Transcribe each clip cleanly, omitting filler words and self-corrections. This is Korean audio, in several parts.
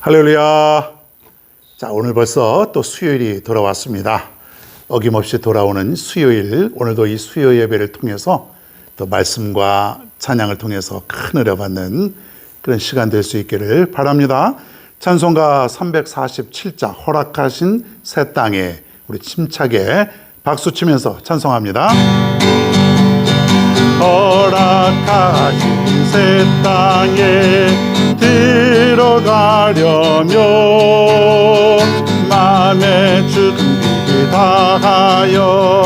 할렐루야. 자, 오늘 벌써 또 수요일이 돌아왔습니다. 어김없이 돌아오는 수요일, 오늘도 이 수요 예배를 통해서 또 말씀과 찬양을 통해서 큰 은혜 받는 그런 시간 될 수 있기를 바랍니다. 찬송가 347자 허락하신 새 땅에 우리 힘차게 박수 치면서 찬송합니다. 허락하신 새 땅에 들어가려면 마음의 준비 다하여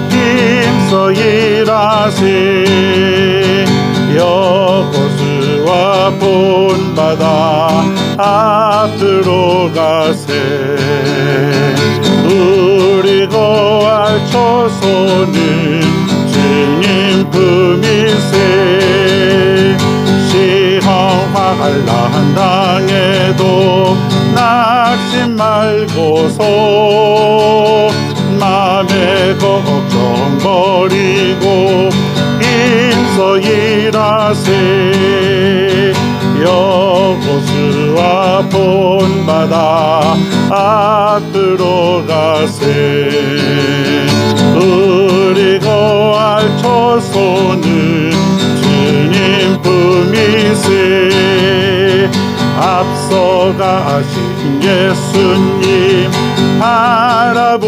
힘써 일하세. 여호수아 본받아 앞으로 가세. 우리 거할 처소는 주님 품이세. 시험할 당에도 낙심 말고서 맘의 걱정 버리고 힘써 일하세. 여호수아 본받아 앞으로 가세. 우리 거할 처소는 주님 품이세. 앞서가신 예수님 바라보면서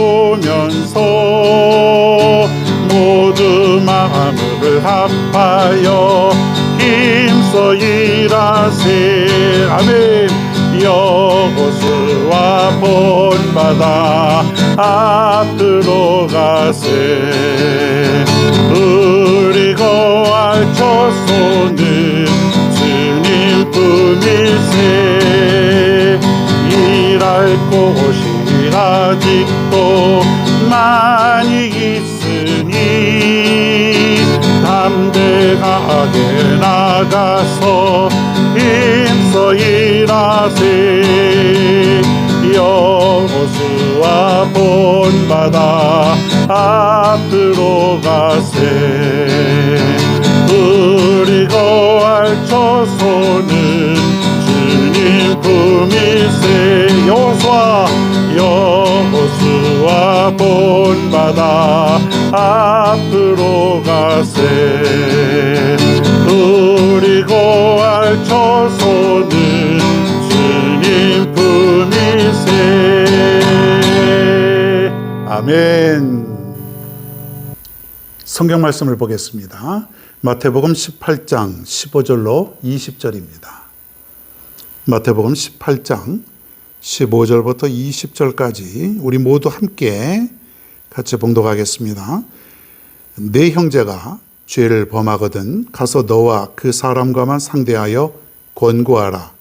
모두 마음을 합하여 힘써 일하세. 아멘. 여호수아 본받아 앞으로 가세. 우리 거할 처소는 주님 품이세. 일할 곳이 아직도 많이 있으니 담대하게 나가서 힘써 일하세. 여호수아 본받아 앞으로 가세. 우리 거할 처소는 주님 품이세. 여호수아 본받아 앞으로 가세. 우리 거할 처소는 주님 품이세. 아멘. 성경 말씀을 보겠습니다. 마태복음 18장 15절로 20절입니다. 마태복음 18장 15절부터 20절까지 우리 모두 함께 같이 봉독하겠습니다. 네 형제가 죄를 범하거든 가서 너와 그 사람과만 상대하여 권고하라.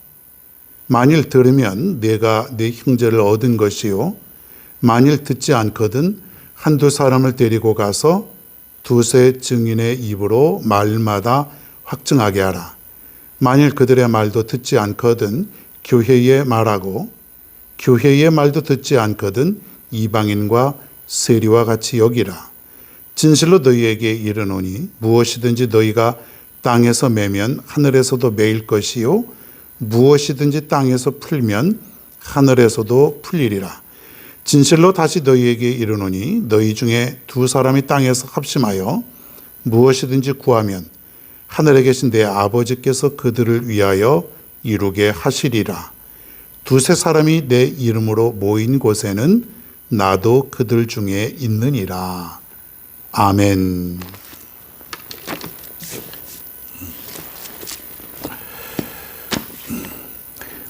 만일 들으면 내가 네 형제를 얻은 것이요, 만일 듣지 않거든 한두 사람을 데리고 가서 두세 증인의 입으로 말마다 확증하게 하라. 만일 그들의 말도 듣지 않거든 교회에 말하고, 교회의 말도 듣지 않거든 이방인과 세리와 같이 여기라. 진실로 너희에게 이르노니 무엇이든지 너희가 땅에서 매면 하늘에서도 매일 것이요, 무엇이든지 땅에서 풀면 하늘에서도 풀리리라. 진실로 다시 너희에게 이르노니 너희 중에 두 사람이 땅에서 합심하여 무엇이든지 구하면 하늘에 계신 내 아버지께서 그들을 위하여 이루게 하시리라. 두세 사람이 내 이름으로 모인 곳에는 나도 그들 중에 있느니라. 아멘.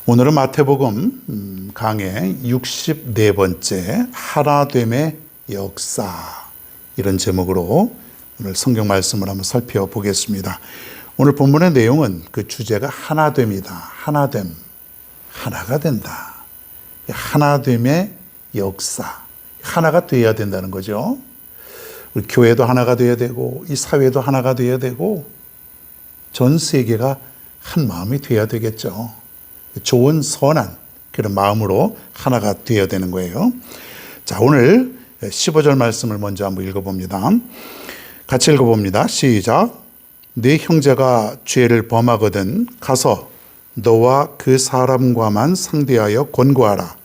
오늘은 마태복음 강의 64번째 하나됨의 역사, 이런 제목으로 오늘 성경 말씀을 한번 살펴보겠습니다. 오늘 본문의 내용은 그 주제가 하나됨이다. 하나됨, 하나가 된다. 하나됨의 역사, 하나가 되어야 된다는 거죠. 우리 교회도 하나가 되어야 되고, 이 사회도 하나가 되어야 되고, 전 세계가 한 마음이 되어야 되겠죠. 좋은 선한 그런 마음으로 하나가 되어야 되는 거예요. 자, 오늘 15절 말씀을 먼저 한번 읽어봅니다. 같이 읽어봅니다. 시작. 네 형제가 죄를 범하거든 가서 너와 그 사람과만 상대하여 권고하라.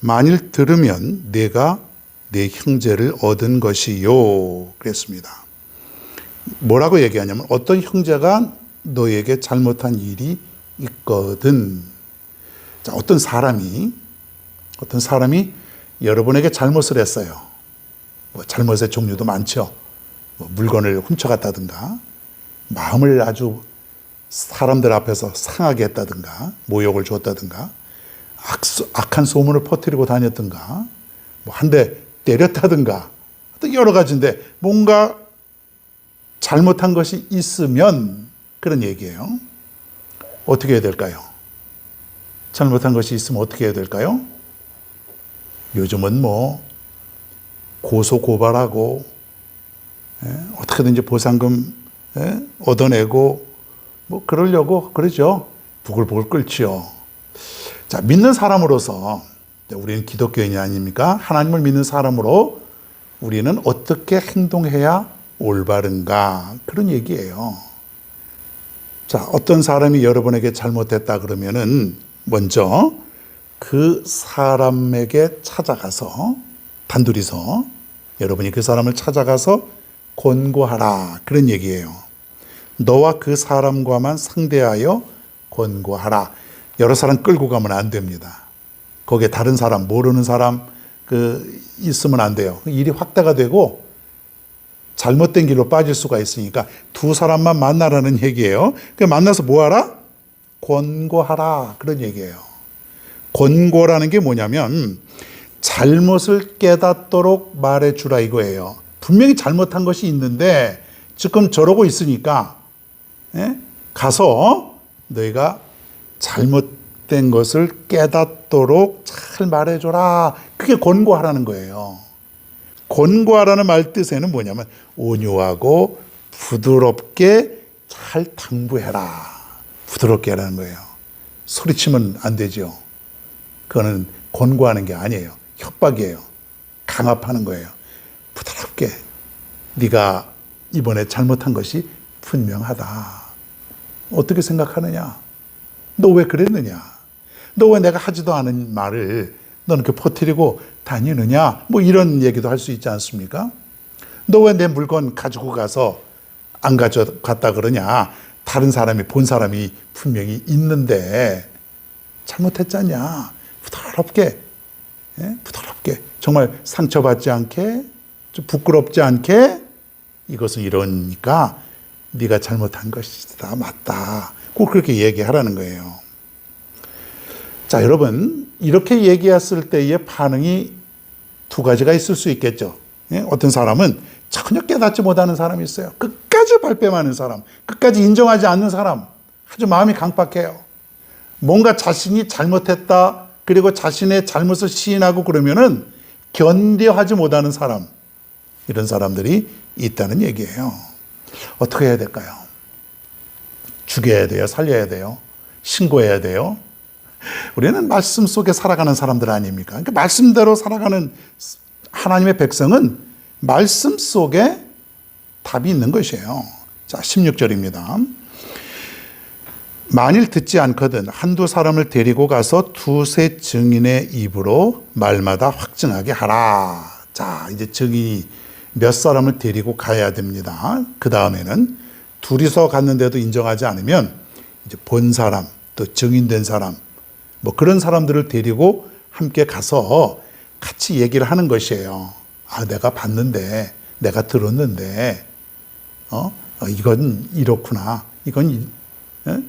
만일 들으면 내가 내 형제를 얻은 것이요. 그랬습니다. 뭐라고 얘기하냐면 어떤 형제가 너에게 잘못한 일이 있거든. 자, 어떤 사람이 여러분에게 잘못을 했어요. 뭐 잘못의 종류도 많죠. 뭐 물건을 훔쳐갔다든가, 마음을 아주 사람들 앞에서 상하게 했다든가, 모욕을 줬다든가, 악한 소문을 퍼뜨리고 다녔든가, 뭐 한 대 때렸다든가, 또 여러 가지인데 뭔가 잘못한 것이 있으면 그런 얘기예요. 어떻게 해야 될까요? 잘못한 것이 있으면 어떻게 해야 될까요? 요즘은 뭐 고소 고발하고 어떻게든지 보상금 얻어내고 뭐 그러려고 그러죠. 부글부글 끓지요. 자, 믿는 사람으로서 우리는 기독교인이 아닙니까? 하나님을 믿는 사람으로 우리는 어떻게 행동해야 올바른가? 그런 얘기예요. 자, 어떤 사람이 여러분에게 잘못했다 그러면은 먼저 그 사람에게 찾아가서 단둘이서 여러분이 그 사람을 찾아가서 권고하라. 그런 얘기예요. 너와 그 사람과만 상대하여 권고하라. 여러 사람 끌고 가면 안 됩니다. 거기에 다른 사람, 모르는 사람 있으면 안 돼요. 일이 확대가 되고 잘못된 길로 빠질 수가 있으니까 두 사람만 만나라는 얘기예요. 만나서 뭐 하라? 권고하라. 그런 얘기예요. 권고라는 게 뭐냐면 잘못을 깨닫도록 말해주라 이거예요. 분명히 잘못한 것이 있는데 지금 저러고 있으니까 가서 너희가 잘못된 것을 깨닫도록 잘 말해줘라. 그게 권고하라는 거예요. 권고하라는 말 뜻에는 뭐냐면 온유하고 부드럽게 잘 당부해라. 부드럽게 하라는 거예요. 소리치면 안 되죠. 그거는 권고하는 게 아니에요. 협박이에요. 강압하는 거예요. 부드럽게 네가 이번에 잘못한 것이 분명하다. 어떻게 생각하느냐? 너 왜 그랬느냐? 너 왜 내가 하지도 않은 말을 너는 이렇게 퍼뜨리고 다니느냐? 뭐 이런 얘기도 할 수 있지 않습니까? 너 왜 내 물건 가지고 가서 안 가져갔다 그러냐? 다른 사람이 본 사람이 분명히 있는데 잘못했잖냐? 부드럽게 정말 상처받지 않게 좀 부끄럽지 않게 이것은 이러니까 네가 잘못한 것이다. 맞다. 꼭 그렇게 얘기하라는 거예요. 자, 여러분 이렇게 얘기했을 때의 반응이 두 가지가 있을 수 있겠죠. 어떤 사람은 전혀 깨닫지 못하는 사람이 있어요. 끝까지 발뺌하는 사람, 끝까지 인정하지 않는 사람, 아주 마음이 강박해요. 뭔가 자신이 잘못했다 그리고 자신의 잘못을 시인하고 그러면은 견뎌하지 못하는 사람, 이런 사람들이 있다는 얘기예요. 어떻게 해야 될까요? 죽여야 돼요? 살려야 돼요? 신고해야 돼요? 우리는 말씀 속에 살아가는 사람들 아닙니까? 그러니까 말씀대로 살아가는 하나님의 백성은 말씀 속에 답이 있는 것이에요. 자, 16절입니다. 만일 듣지 않거든 한두 사람을 데리고 가서 두세 증인의 입으로 말마다 확증하게 하라. 자, 이제 증인이 몇 사람을 데리고 가야 됩니다. 그 다음에는 둘이서 갔는데도 인정하지 않으면 이제 본 사람, 또 증인된 사람, 뭐 그런 사람들을 데리고 함께 가서 같이 얘기를 하는 것이에요. 아, 내가 봤는데, 내가 들었는데, 이건 이렇구나. 이건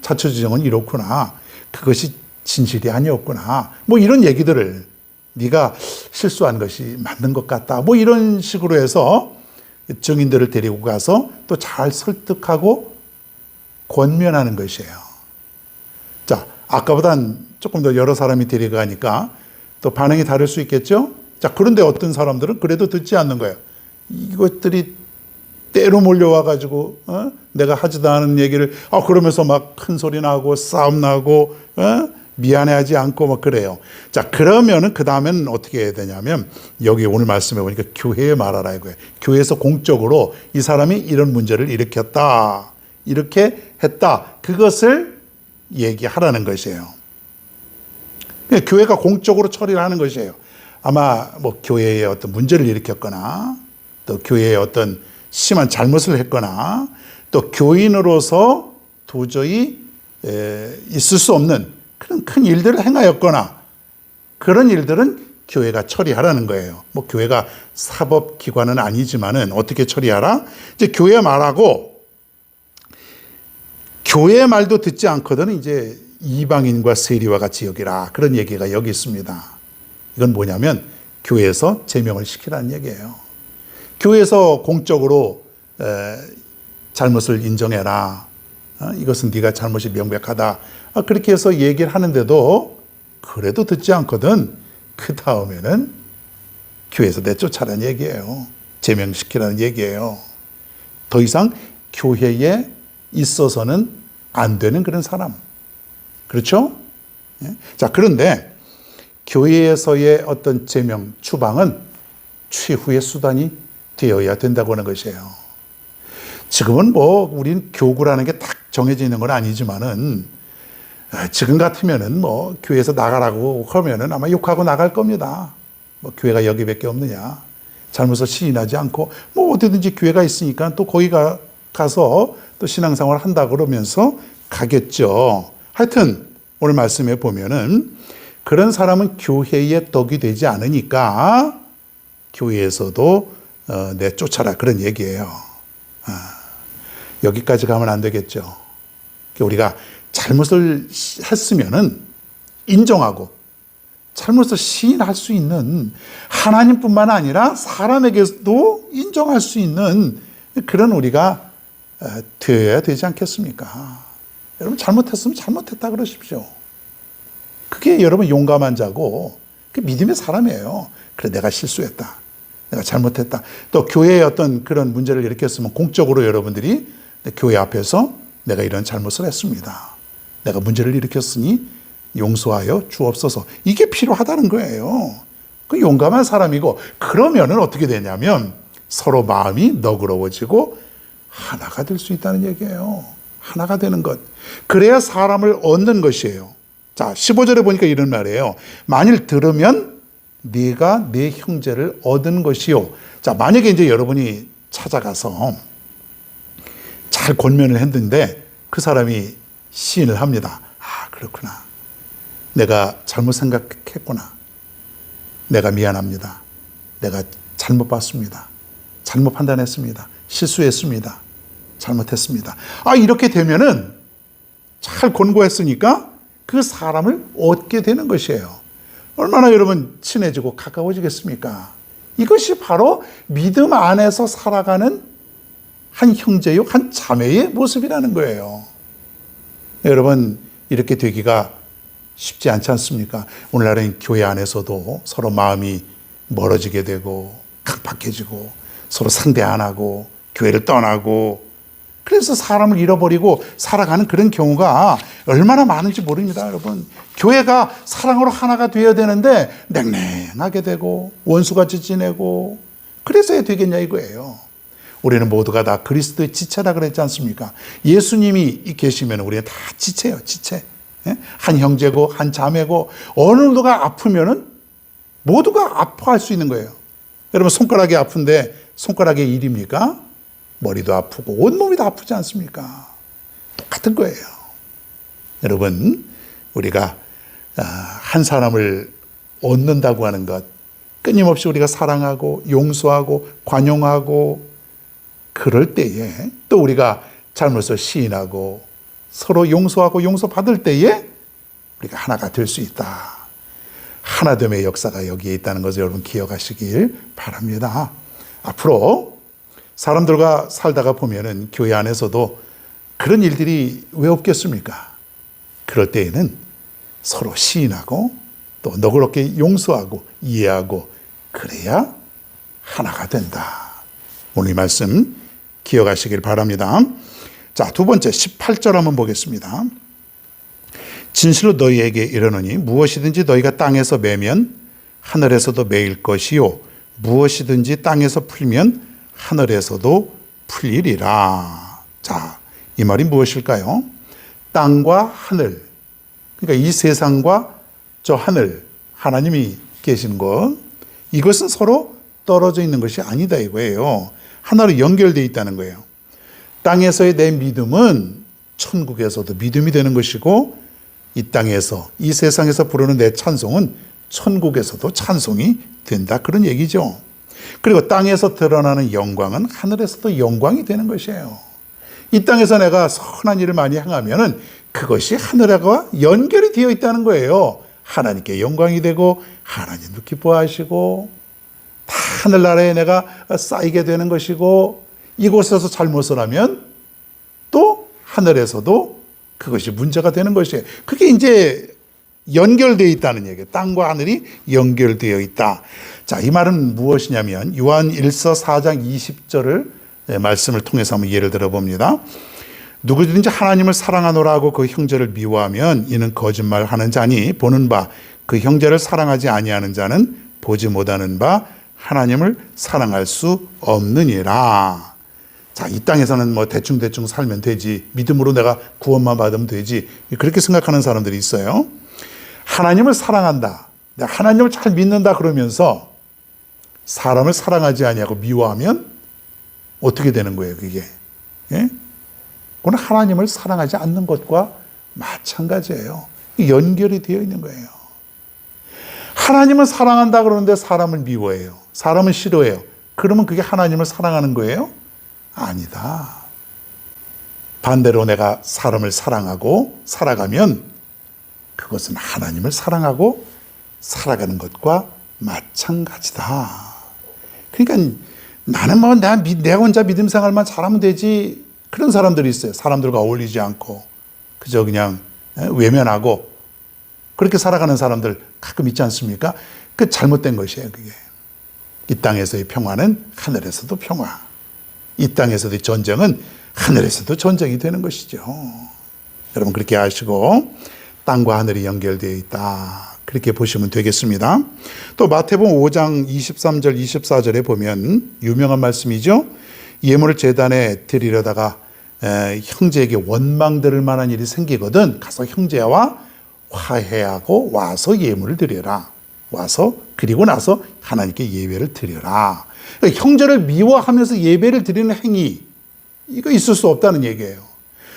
자초지종은 이렇구나. 그것이 진실이 아니었구나. 뭐 이런 얘기들을 네가 실수한 것이 맞는 것 같다. 뭐 이런 식으로 해서 증인들을 데리고 가서 또 잘 설득하고 권면하는 것이에요. 자, 아까보단 조금 더 여러 사람이 데려가니까 또 반응이 다를 수 있겠죠? 자, 그런데 어떤 사람들은 그래도 듣지 않는 거예요. 이것들이 때로 몰려와가지고, 내가 하지도 않은 얘기를, 그러면서 막 큰 소리 나고, 싸움 나고, 미안해하지 않고 막 그래요. 자, 그러면은 그 다음에는 어떻게 해야 되냐면, 여기 오늘 말씀해 보니까 교회에 말하라 이거예요. 교회에서 공적으로 이 사람이 이런 문제를 일으켰다. 이렇게 했다. 그것을 얘기하라는 것이에요. 교회가 공적으로 처리를 하는 것이에요. 아마 뭐 교회에 어떤 문제를 일으켰거나 또 교회에 어떤 심한 잘못을 했거나 또 교인으로서 도저히 있을 수 없는 그런 큰 일들을 행하였거나 그런 일들은 교회가 처리하라는 거예요. 뭐 교회가 사법기관은 아니지만은 어떻게 처리하라? 이제 교회 말하고 교회 말도 듣지 않거든 이제 이방인과 세리와 같이 여기라. 그런 얘기가 여기 있습니다. 이건 뭐냐면 교회에서 제명을 시키라는 얘기예요. 교회에서 공적으로 잘못을 인정해라. 이것은 네가 잘못이 명백하다. 그렇게 해서 얘기를 하는데도 그래도 듣지 않거든. 그 다음에는 교회에서 내쫓아라는 얘기예요. 제명시키라는 얘기예요. 더 이상 교회에 있어서는 안 되는 그런 사람. 그렇죠? 자, 그런데 교회에서의 어떤 제명, 추방은 최후의 수단이 되어야 된다고 하는 것이에요. 지금은 뭐 우린 교구라는 게 딱 정해져 있는 건 아니지만은 지금 같으면은 뭐 교회에서 나가라고 하면은 아마 욕하고 나갈 겁니다. 뭐 교회가 여기밖에 없느냐. 잘못을 시인하지 않고 뭐 어디든지 교회가 있으니까 또 거기 가서 또 신앙생활 한다 그러면서 가겠죠. 하여튼 오늘 말씀에 보면은 그런 사람은 교회의 떡이 되지 않으니까 교회에서도 내쫓아라 그런 얘기예요. 여기까지 가면 안 되겠죠. 우리가 잘못을 했으면은 인정하고 잘못을 시인할 수 있는 하나님뿐만 아니라 사람에게도 인정할 수 있는 그런 우리가 되어야 되지 않겠습니까? 여러분 잘못했으면 잘못했다 그러십시오. 그게 여러분 용감한 자고 그게 믿음의 사람이에요. 그래 내가 실수했다. 내가 잘못했다. 또 교회에 어떤 그런 문제를 일으켰으면 공적으로 여러분들이 교회 앞에서 내가 이런 잘못을 했습니다. 내가 문제를 일으켰으니 용서하여 주옵소서. 이게 필요하다는 거예요. 그 용감한 사람이고 그러면은 어떻게 되냐면 서로 마음이 너그러워지고 하나가 될 수 있다는 얘기예요. 하나가 되는 것. 그래야 사람을 얻는 것이에요. 자, 15절에 보니까 이런 말이에요. 만일 들으면 네가 내 형제를 얻은 것이요. 자, 만약에 이제 여러분이 찾아가서 잘 권면을 했는데 그 사람이 시인을 합니다. 아, 그렇구나. 내가 잘못 생각했구나. 내가 미안합니다. 내가 잘못 봤습니다. 잘못 판단했습니다. 실수했습니다. 잘못했습니다. 아, 이렇게 되면은 잘 권고했으니까 그 사람을 얻게 되는 것이에요. 얼마나 여러분 친해지고 가까워지겠습니까? 이것이 바로 믿음 안에서 살아가는 한 형제요, 한 자매의 모습이라는 거예요. 여러분, 이렇게 되기가 쉽지 않지 않습니까? 오늘날은 교회 안에서도 서로 마음이 멀어지게 되고 각박해지고 서로 상대 안 하고 교회를 떠나고 그래서 사람을 잃어버리고 살아가는 그런 경우가 얼마나 많은지 모릅니다, 여러분. 교회가 사랑으로 하나가 되어야 되는데 냉랭하게 되고 원수같이 지내고 그래서야 되겠냐 이거예요. 우리는 모두가 다 그리스도의 지체라 그랬지 않습니까? 예수님이 계시면 우리는 다 지체예요, 지체. 한 형제고 한 자매고 어느 누가 아프면은 모두가 아파할 수 있는 거예요. 여러분 손가락이 아픈데 손가락의 일입니까? 머리도 아프고 온몸이 다 아프지 않습니까? 똑같은 거예요. 여러분 우리가 한 사람을 얻는다고 하는 것 끊임없이 우리가 사랑하고 용서하고 관용하고 그럴 때에 또 우리가 잘못을 시인하고 서로 용서하고 용서받을 때에 우리가 하나가 될 수 있다. 하나됨의 역사가 여기에 있다는 것을 여러분 기억하시길 바랍니다. 앞으로 사람들과 살다가 보면은 교회 안에서도 그런 일들이 왜 없겠습니까? 그럴 때에는 서로 시인하고 또 너그럽게 용서하고 이해하고 그래야 하나가 된다. 오늘 이 말씀 기억하시길 바랍니다. 자, 두 번째 18절 한번 보겠습니다. 진실로 너희에게 이르노니 무엇이든지 너희가 땅에서 매면 하늘에서도 매일 것이요 무엇이든지 땅에서 풀면 하늘에서도 풀리리라. 자, 이 말이 무엇일까요? 땅과 하늘, 그러니까 이 세상과 저 하늘, 하나님이 계신 것, 이것은 서로 떨어져 있는 것이 아니다 이거예요. 하나로 연결되어 있다는 거예요. 땅에서의 내 믿음은 천국에서도 믿음이 되는 것이고, 이 땅에서, 이 세상에서 부르는 내 찬송은 천국에서도 찬송이 된다, 그런 얘기죠. 그리고 땅에서 드러나는 영광은 하늘에서도 영광이 되는 것이에요. 이 땅에서 내가 선한 일을 많이 행하면은 그것이 하늘과 연결이 되어 있다는 거예요. 하나님께 영광이 되고 하나님도 기뻐하시고 다 하늘나라에 내가 쌓이게 되는 것이고, 이곳에서 잘못을 하면 또 하늘에서도 그것이 문제가 되는 것이에요. 그게 이제 연결되어 있다는 얘기예요. 땅과 하늘이 연결되어 있다. 자, 이 말은 무엇이냐면 요한 1서 4장 20절을 말씀을 통해서 한번 예를 들어봅니다. 누구든지 하나님을 사랑하노라 하고 그 형제를 미워하면 이는 거짓말하는 자니, 보는 바 그 형제를 사랑하지 아니하는 자는 보지 못하는 바 하나님을 사랑할 수 없느니라. 자, 이 땅에서는 뭐 대충 살면 되지, 믿음으로 내가 구원만 받으면 되지, 그렇게 생각하는 사람들이 있어요. 하나님을 사랑한다, 내가 하나님을 잘 믿는다 그러면서 사람을 사랑하지 아니하고 미워하면 어떻게 되는 거예요, 그게? 예? 그건 하나님을 사랑하지 않는 것과 마찬가지예요. 연결이 되어 있는 거예요. 하나님은 사랑한다 그러는데 사람을 미워해요. 사람은 싫어해요. 그러면 그게 하나님을 사랑하는 거예요? 아니다. 반대로 내가 사람을 사랑하고 살아가면 그것은 하나님을 사랑하고 살아가는 것과 마찬가지다. 그러니까 나는 뭐 내가 혼자 믿음 생활만 잘하면 되지, 그런 사람들이 있어요. 사람들과 어울리지 않고 그저 그냥 외면하고 그렇게 살아가는 사람들 가끔 있지 않습니까? 그 잘못된 것이에요, 그게. 이 땅에서의 평화는 하늘에서도 평화, 이 땅에서의 전쟁은 하늘에서도 전쟁이 되는 것이죠. 여러분 그렇게 아시고 땅과 하늘이 연결되어 있다, 그렇게 보시면 되겠습니다. 또 마태복음 5장 23절 24절에 보면 유명한 말씀이죠. 예물을 제단에 드리려다가 형제에게 원망 들을 만한 일이 생기거든 가서 형제와 화해하고 와서 예물을 드려라. 와서 그리고 나서 하나님께 예배를 드려라. 그러니까 형제를 미워하면서 예배를 드리는 행위, 이거 있을 수 없다는 얘기예요.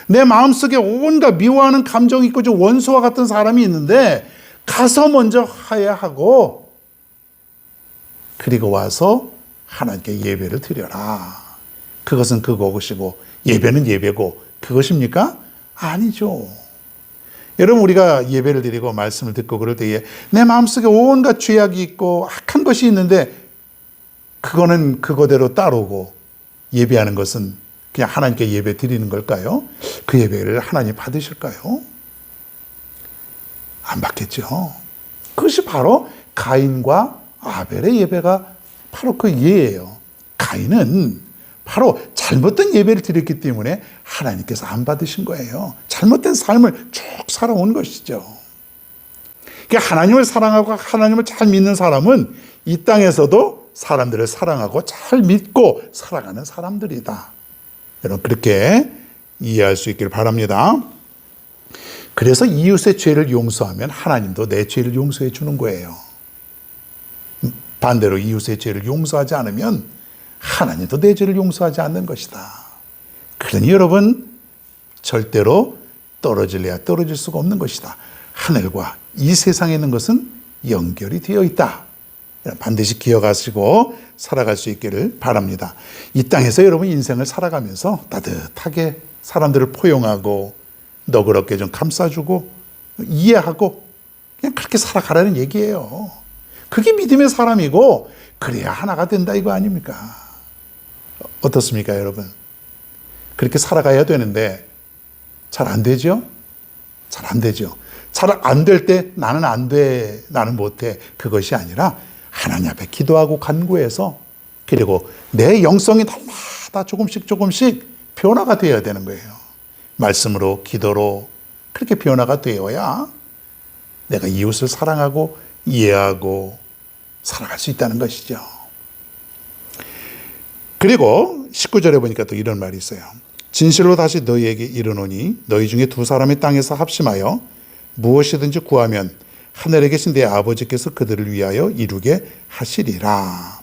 내 마음속에 온갖 미워하는 감정이 있고 좀 원수와 같은 사람이 있는데 가서 먼저 화해하고 그리고 와서 하나님께 예배를 드려라. 그것은 그것이고 예배는 예배고 그것입니까? 아니죠. 여러분 우리가 예배를 드리고 말씀을 듣고 그럴 때에 내 마음속에 온갖 죄악이 있고 악한 것이 있는데 그거는 그거대로 따르고 예배하는 것은 그냥 하나님께 예배 드리는 걸까요? 그 예배를 하나님 받으실까요? 안 받겠죠. 그것이 바로 가인과 아벨의 예배가 바로 그 예예요. 가인은 바로 잘못된 예배를 드렸기 때문에 하나님께서 안 받으신 거예요. 잘못된 삶을 쭉 살아온 것이죠. 그러니까 하나님을 사랑하고 하나님을 잘 믿는 사람은 이 땅에서도 사람들을 사랑하고 잘 믿고 살아가는 사람들이다. 여러분 그렇게 이해할 수 있기를 바랍니다. 그래서 이웃의 죄를 용서하면 하나님도 내 죄를 용서해 주는 거예요. 반대로 이웃의 죄를 용서하지 않으면 하나님도 내 죄를 용서하지 않는 것이다. 그러니 여러분 절대로 떨어질래야 떨어질 수가 없는 것이다. 하늘과 이 세상에 있는 것은 연결이 되어 있다. 반드시 기억하시고 살아갈 수 있기를 바랍니다. 이 땅에서 여러분 인생을 살아가면서 따뜻하게 사람들을 포용하고 너그럽게 좀 감싸주고 이해하고 그냥 그렇게 살아가라는 얘기예요. 그게 믿음의 사람이고 그래야 하나가 된다 이거 아닙니까? 어떻습니까 여러분? 그렇게 살아가야 되는데 잘 안 되죠? 잘 안 되죠. 잘 안 될 때 나는 안 돼, 나는 못해, 그것이 아니라 하나님 앞에 기도하고 간구해서 그리고 내 영성이 날마다 조금씩 변화가 되어야 되는 거예요. 말씀으로 기도로 그렇게 변화가 되어야 내가 이웃을 사랑하고 이해하고 살아갈 수 있다는 것이죠. 그리고 19절에 보니까 또 이런 말이 있어요. 진실로 다시 너희에게 이르노니 너희 중에 두 사람이 땅에서 합심하여 무엇이든지 구하면 하늘에 계신 내 아버지께서 그들을 위하여 이루게 하시리라.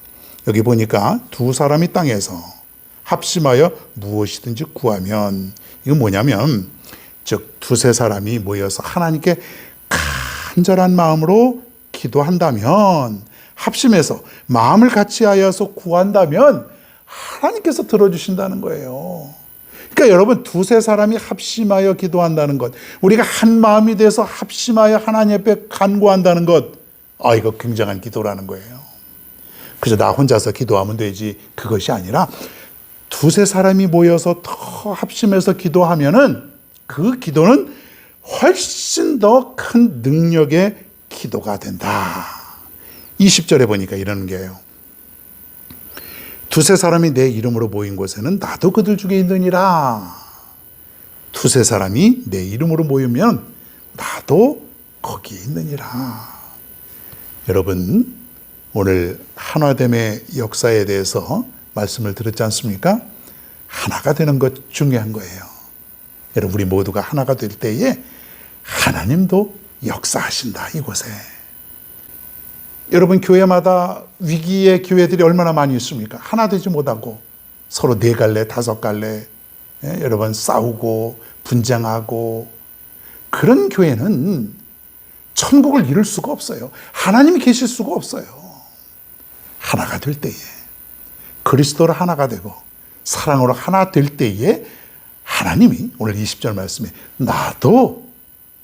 여기 보니까 두 사람이 땅에서 합심하여 무엇이든지 구하면, 이건 뭐냐면 즉 두세 사람이 모여서 하나님께 간절한 마음으로 기도한다면, 합심해서 마음을 같이하여서 구한다면 하나님께서 들어주신다는 거예요. 그러니까 여러분, 두세 사람이 합심하여 기도한다는 것, 우리가 한 마음이 돼서 합심하여 하나님 앞에 간구한다는 것, 이거 굉장한 기도라는 거예요. 그래서 나 혼자서 기도하면 되지, 그것이 아니라 두세 사람이 모여서 더 합심해서 기도하면은 그 기도는 훨씬 더 큰 능력의 기도가 된다. 20절에 보니까 이러는 게요. 두세 사람이 내 이름으로 모인 곳에는 나도 그들 중에 있느니라. 두세 사람이 내 이름으로 모이면 나도 거기에 있느니라. 여러분, 오늘 한화됨의 역사에 대해서 말씀을 들었지 않습니까? 하나가 되는 것 중요한 거예요. 여러분, 우리 모두가 하나가 될 때에 하나님도 역사하신다, 이곳에. 여러분, 교회마다 위기의 교회들이 얼마나 많이 있습니까? 하나 되지 못하고 서로 네 갈래, 다섯 갈래, 여러 번 싸우고 분쟁하고, 그런 교회는 천국을 이룰 수가 없어요. 하나님이 계실 수가 없어요. 하나가 될 때에, 그리스도로 하나가 되고 사랑으로 하나 될 때에 하나님이 오늘 20절 말씀에 나도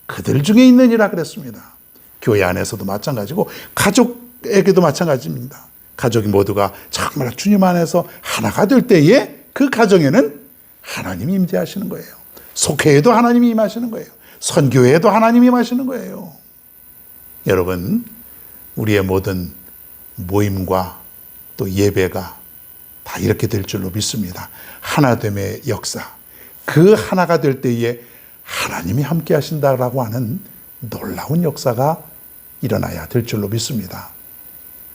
그들 중에 있느니라 그랬습니다. 교회 안에서도 마찬가지고 가족에게도 마찬가지입니다. 가족이 모두가 정말 주님 안에서 하나가 될 때에 그 가정에는 하나님이 임재하시는 거예요. 속회에도 하나님이 임하시는 거예요. 선교회에도 하나님이 임하시는 거예요. 여러분, 우리의 모든 모임과 또 예배가 다 이렇게 될 줄로 믿습니다. 하나됨의 역사, 그 하나가 될 때에 하나님이 함께 하신다라고 하는 놀라운 역사가 일어나야 될 줄로 믿습니다.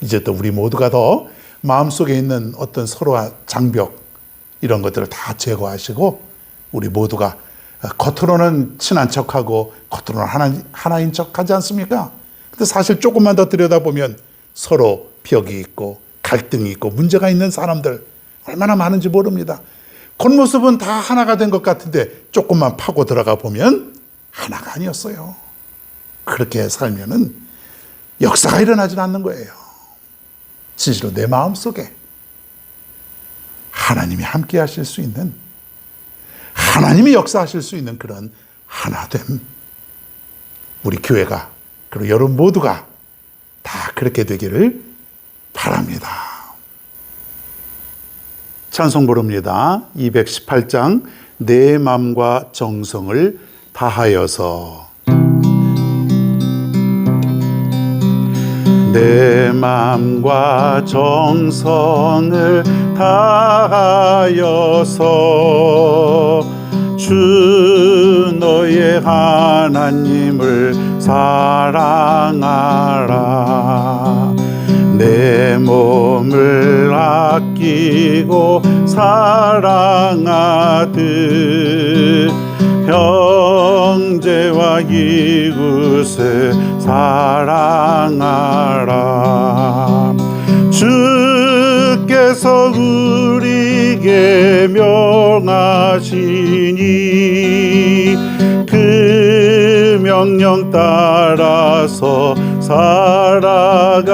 이제 또 우리 모두가 더 마음속에 있는 어떤 서로와 장벽, 이런 것들을 다 제거하시고 우리 모두가 겉으로는 친한 척하고 겉으로는 하나인 척하지 않습니까? 근데 사실 조금만 더 들여다보면 서로 벽이 있고 갈등이 있고 문제가 있는 사람들 얼마나 많은지 모릅니다. 겉모습은 다 하나가 된 것 같은데 조금만 파고 들어가 보면 하나가 아니었어요. 그렇게 살면은 역사가 일어나지 않는 거예요. 진실로 내 마음속에 하나님이 함께 하실 수 있는, 하나님이 역사하실 수 있는 그런 하나됨, 우리 교회가, 그리고 여러분 모두가 다 그렇게 되기를 바랍니다. 찬송 부릅니다. 218장 내 마음과 정성을 다하여서. 내 마음과 정성을 다하여서 주 너의 하나님을 사랑하라. 내 몸을 아끼고 사랑하듯 형제와 이웃을 사랑하라. 주께서 우리에게 명하시니 그 명령 따라서 살아가리.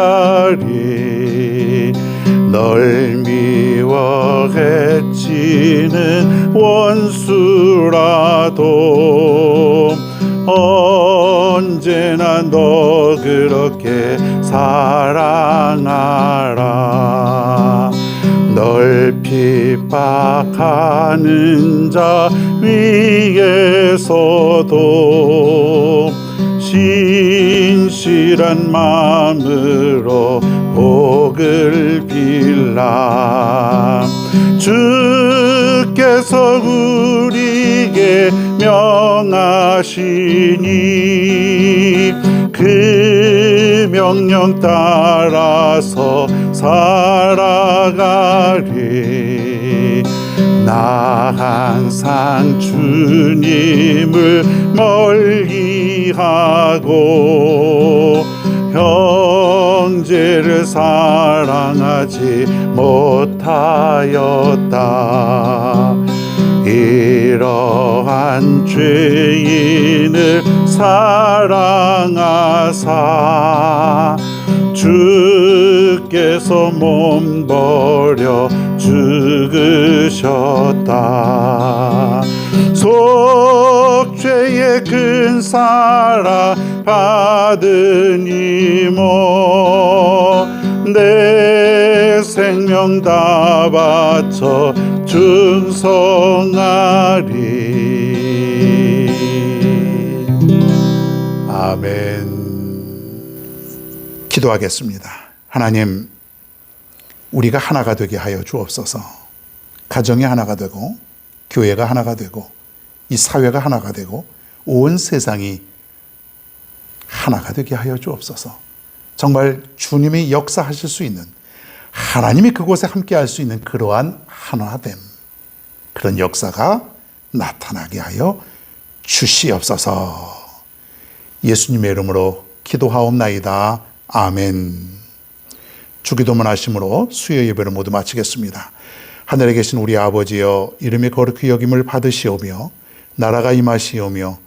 널 미워 해치는 원수라도 언제나 너 그렇게 사랑하라. 널 핍박하는 자 위에서도 신실한 마음으로 복을 빌라. 주께서 우리에게 명하시니 그 명령 따라서 살아가리. 나 항상 주님을 멀리하고 형제를 사랑하지 못하였다. 이러한 죄인을 사랑하사 주께서 몸 버려 죽으셨다. 속죄의 큰 사랑 받으니 뭐 내 생명 다 바쳐 충성하리. 아멘. 기도하겠습니다. 하나님, 우리가 하나가 되게 하여 주옵소서. 가정이 하나가 되고 교회가 하나가 되고 이 사회가 하나가 되고 온 세상이 하나가 되게 하여 주옵소서. 정말 주님이 역사하실 수 있는, 하나님이 그곳에 함께할 수 있는 그러한 하나됨, 그런 역사가 나타나게 하여 주시옵소서. 예수님의 이름으로 기도하옵나이다. 아멘. 주기도문 하심으로 수요 예배를 모두 마치겠습니다. 하늘에 계신 우리 아버지여, 이름이 거룩히 여김을 받으시오며 나라가 임하시오며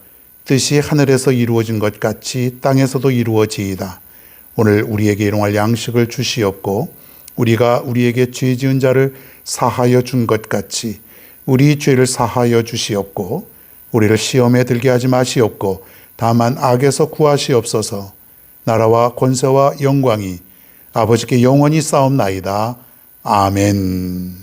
뜻이 하늘에서 이루어진 것 같이 땅에서도 이루어지이다. 오늘 우리에게 일용할 양식을 주시옵고 우리가 우리에게 죄 지은 자를 사하여 준 것 같이 우리 죄를 사하여 주시옵고 우리를 시험에 들게 하지 마시옵고 다만 악에서 구하시옵소서. 나라와 권세와 영광이 아버지께 영원히 싸움나이다. 아멘.